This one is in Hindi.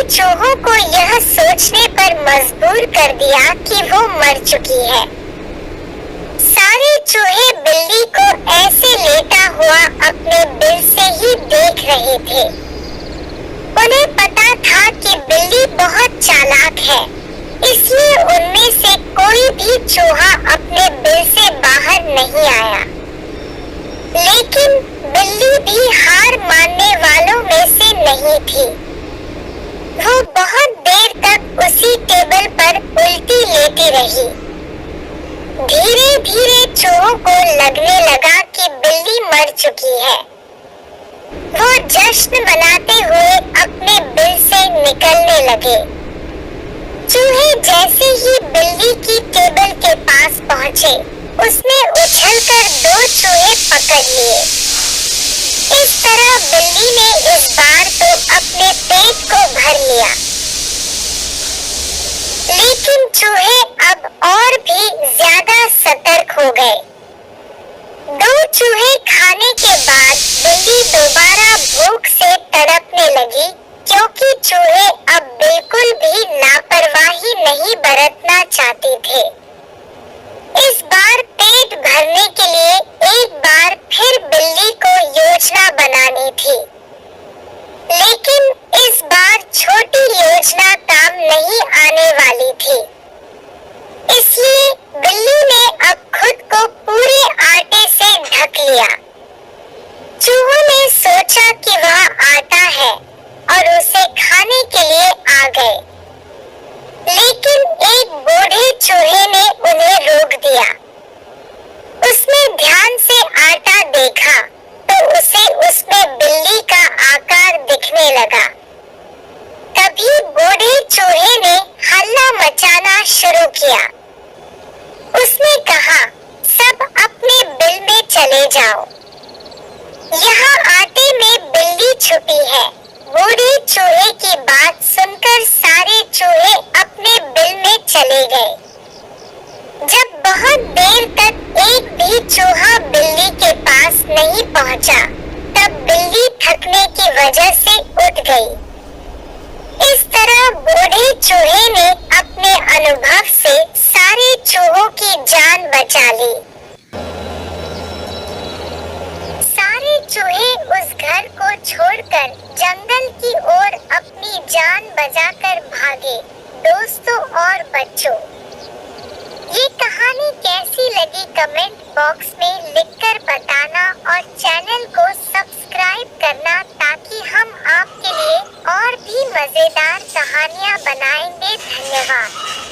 चूहों को यह सोचने पर मजबूर कर दिया कि वो मर चुकी है। सारे चूहे बिल्ली को ऐसे लेटा हुआ अपने बिल से ही देख रहे थे। उन्हें पता था कि बिल्ली बहुत चालाक है, इसलिए उनमें से कोई भी चूहा अपने बिल से बाहर नहीं आया। लेकिन बिल्ली भी हार मानने वालों में से नहीं थी। वो बहुत देर तक उसी टेबल पर उल्टी लेटी रही। धीरे धीरे चूहों को लगने लगा कि बिल्ली मर चुकी है। वो जश्न मनाते हुए अपने बिल से निकलने लगे। चूहे जैसे ही बिल्ली की टेबल के पास पहुंचे, उसने उछलकर 2 चूहे पकड़ लिए। इस तरह बिल्ली ने इस बार तो अपने पेट को भर लिया। लेकिन चूहे अब और भी ज्यादा सतर्क हो गए। 2 चूहे खाने के बाद बिल्ली दोबारा भूख से तड़पने लगी, क्योंकि चूहे अब बिल्कुल भी लापरवाही नहीं बरतना चाहते थे। इस बार पेट भरने के लिए एक बार फिर बिल्ली को योजना बनानी थी। लेकिन इस बार छोटी योजना काम नहीं आने वाली थी। इसलिए बिल्ली ने अब खुद को पूरे आटे से ढक लिया। चूहों ने सोचा कि वह आटा है और उसे खाने के लिए आ गए। लेकिन एक बूढ़े चूहे ने उन्हें रोक दिया। उसने ध्यान से आटा देखा तो उसे उसमें बिल्ली का आकार दिखने लगा। तभी बूढ़े चूहे ने हल्ला मचाना शुरू किया। उसने कहा, सब अपने बिल में चले जाओ। यहाँ आटे में बिल्ली छुपी है। बूढ़े चूहे की बात सुनकर सारे चूहे अपने बिल में चले गए। जब बहुत देर तक एक भी चूहा बिल्ली के पास नहीं पहुंचा, तब बिल्ली थकने की वजह से उठ गई। इस तरह बूढ़े चूहे ने अपने अनुभव से सारे चूहों की जान बचा ली। सारे चूहे उस घर को छोड़कर जंगल की ओर अपनी जान बचाकर भागे। दोस्तों और बच्चों, ये कहानी कैसी लगी कमेंट बॉक्स में लिखकर बताना और चैनल को सब्सक्राइब करना, ताकि हम आपके लिए और भी मजेदार कहानियाँ बनाएंगे। धन्यवाद।